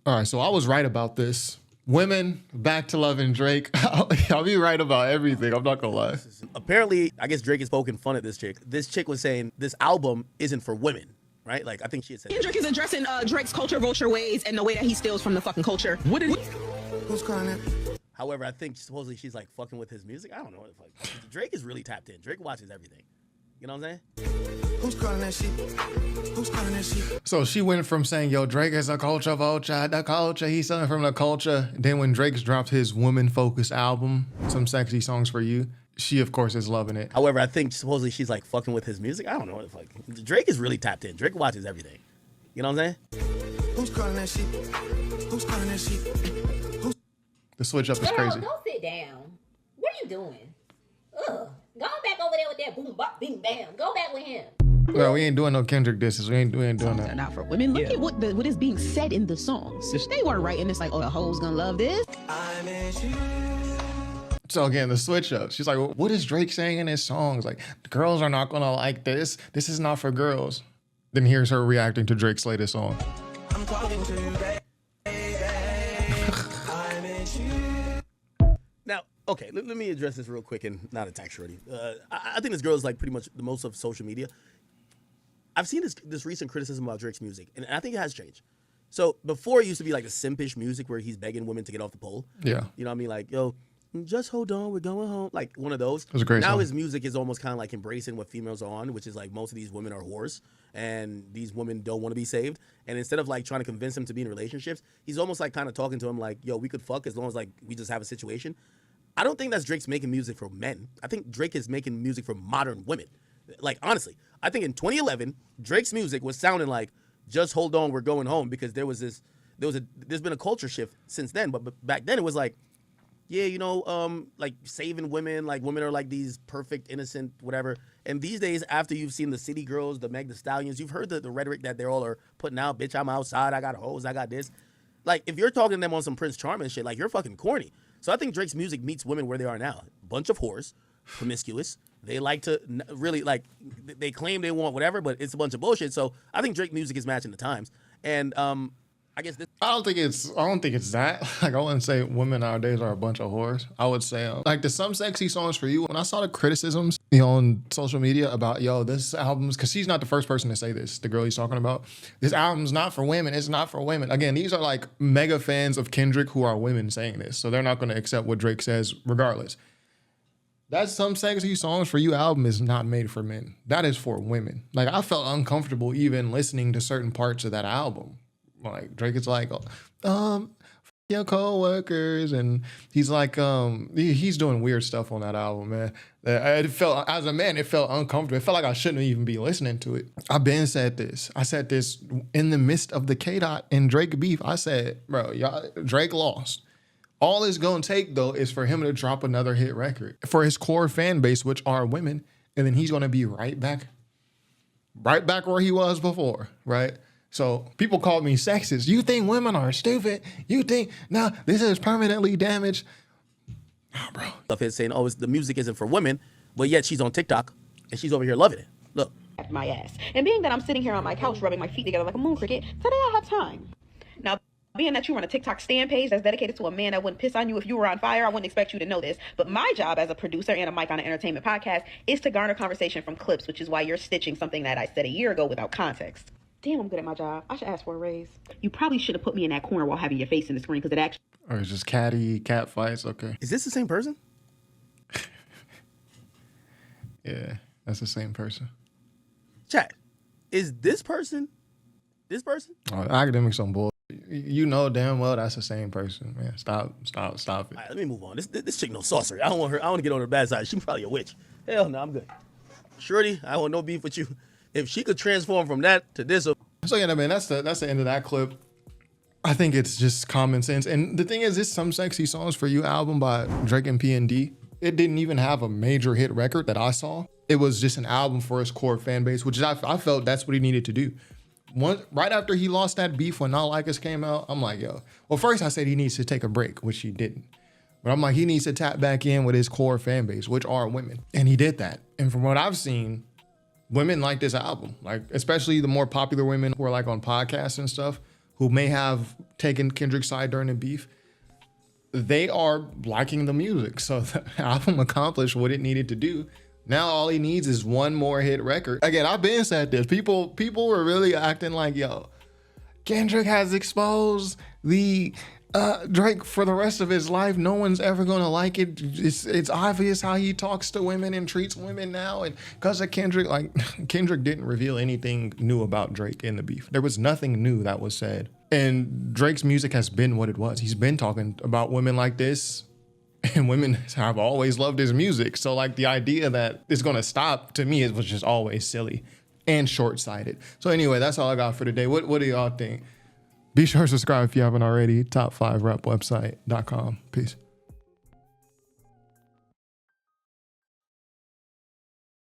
All right, so I was right about this. Women back to loving Drake. I'll be right about everything. I'm not gonna lie. Apparently, I guess Drake is poking fun at this chick. This chick was saying this album isn't for women, right? Like, I think she had said Kendrick is addressing Drake's culture vulture ways and the way that he steals from the fucking culture. Who's calling that? However, I think supposedly she's like fucking with his music. I don't know what the fuck. Drake is really tapped in. Drake watches everything. You know what I'm saying? Who's calling that shit? Who's calling that shit? So she went from saying, yo, Drake is a culture vulture, the culture, he's something from the culture. Then when Drake's dropped his woman-focused album, Some Sexy Songs for You, she, of course, is loving it. However, I think supposedly she's like fucking with his music. I don't know what the fuck. Drake is really tapped in. Drake watches everything. You know what I'm saying? Who's calling that shit? Who's calling that shit? The switch up is crazy. Go sit down. What are you doing? Ugh. Go back over there with that boom, bop, bing, bam. Go back with him. Well, we ain't doing no Kendrick disses. We ain't doing that. Not for women. Look at what is being said in the songs. They weren't writing this like, oh, the hoes gonna love this. So again, the switch up. She's like, well, what is Drake saying in his songs? Like, girls are not gonna like this. This is not for girls. Then here's her reacting to Drake's latest song. I'm talking to you, baby. Now, okay, let me address this real quick and not attack Shorty. I think this girl is like pretty much the most of social media. I've seen this recent criticism about Drake's music, and I think it has changed. So before it used to be like a simpish music where he's begging women to get off the pole. Yeah. You know what I mean? Like, yo, just hold on, we're going home. Like one of those. It was a great now song. his music is almost kind of like embracing what females are on, which is like most of these women are whores and these women don't want to be saved. And instead of like trying to convince him to be in relationships, he's almost like kind of talking to him like, yo, we could fuck as long as like we just have a situation. I don't think that's Drake's making music for men. I think Drake is making music for modern women. Like, honestly, I think in 2011, Drake's music was sounding like, just hold on, we're going home, because there's been a culture shift since then. But back then it was like, yeah, you know, like saving women, like women are like these perfect, innocent, whatever. And these days, after you've seen the City Girls, the Meg Thee Stallions, you've heard the rhetoric that they all are putting out, bitch, I'm outside, I got hoes, I got this. Like, if you're talking to them on some Prince Charming shit, like, you're fucking corny. So I think Drake's music meets women where they are now. Bunch of whores, promiscuous. They like to really, like, they claim they want whatever, but it's a bunch of bullshit. So I think Drake music is matching the times. And I guess this. I don't think it's that. Like, I wouldn't say women nowadays are a bunch of whores. I would say, like, the Some Sexy Songs for You, when I saw the criticisms, you know, on social media about, yo, this album's, because she's not the first person to say this, the girl he's talking about, this album's not for women, it's not for women. Again, these are like mega fans of Kendrick who are women saying this, so they're not going to accept what Drake says regardless. That Some Sexy Songs for You album is not made for men. That is for women. Like, I felt uncomfortable even listening to certain parts of that album. Like, Drake is like, your co-workers, and he's like, he's doing weird stuff on that album, man. It felt, as a man, it felt uncomfortable. It felt like I shouldn't even be listening to it. I've been said this. I said this in the midst of the K-Dot and Drake beef. I said, bro, y'all, Drake lost. All it's gonna take, though, is for him to drop another hit record for his core fan base, which are women, and then he's gonna be right back where he was before, right? So people call me sexist. You think women are stupid? You think, no, this is permanently damaged? Nah, bro. Stuff is saying, oh, the music isn't for women, but yet she's on TikTok and she's over here loving it. Look. My ass. And being that I'm sitting here on my couch rubbing my feet together like a moon cricket, today I have time. Now, being that you run a TikTok stand page that's dedicated to a man that wouldn't piss on you if you were on fire, I wouldn't expect you to know this. But my job as a producer and a mic on an entertainment podcast is to garner conversation from clips, which is why you're stitching something that I said a year ago without context. Damn, I'm good at my job. I should ask for a raise. You probably should have put me in that corner while having your face in the screen, because it actually... Or it's just cat fights, okay. Is this the same person? Yeah, that's the same person. Chat, is this person? Oh, academics on board. You know damn well that's the same person, man. Stop it. All right, let me move on. This chick no sorcery. I don't want to get on her bad side. She's probably a witch. Hell no, I'm good. Shorty, I want no beef with you. If she could transform from that to this. So yeah, man, that's the end of that clip. I think it's just common sense. And the thing is, this Some Sexy Songs for You album by Drake and P&D, it didn't even have a major hit record that I saw. It was just an album for his core fan base, which I felt that's what he needed to do. Right after he lost that beef when Not Like Us came out, I'm like, yo. Well, first I said he needs to take a break, which he didn't. But I'm like, he needs to tap back in with his core fan base, which are women. And he did that. And from what I've seen, women like this album, like especially the more popular women who are like on podcasts and stuff, who may have taken Kendrick's side during the beef, they are liking the music. So the album accomplished what it needed to do. Now all he needs is one more hit record. Again, I've been said this. People were really acting like, yo, Kendrick has exposed the Drake for the rest of his life. No one's ever gonna like it. It's obvious how he talks to women and treats women now. And because of Kendrick, like Kendrick didn't reveal anything new about Drake in the beef. There was nothing new that was said. And Drake's music has been what it was. He's been talking about women like this, and women have always loved his music. So like the idea that it's gonna stop, to me, it was just always silly and short-sighted. So anyway, that's all I got for today. What do y'all think? Be sure to subscribe if you haven't already. Top5rapwebsite.com. Peace.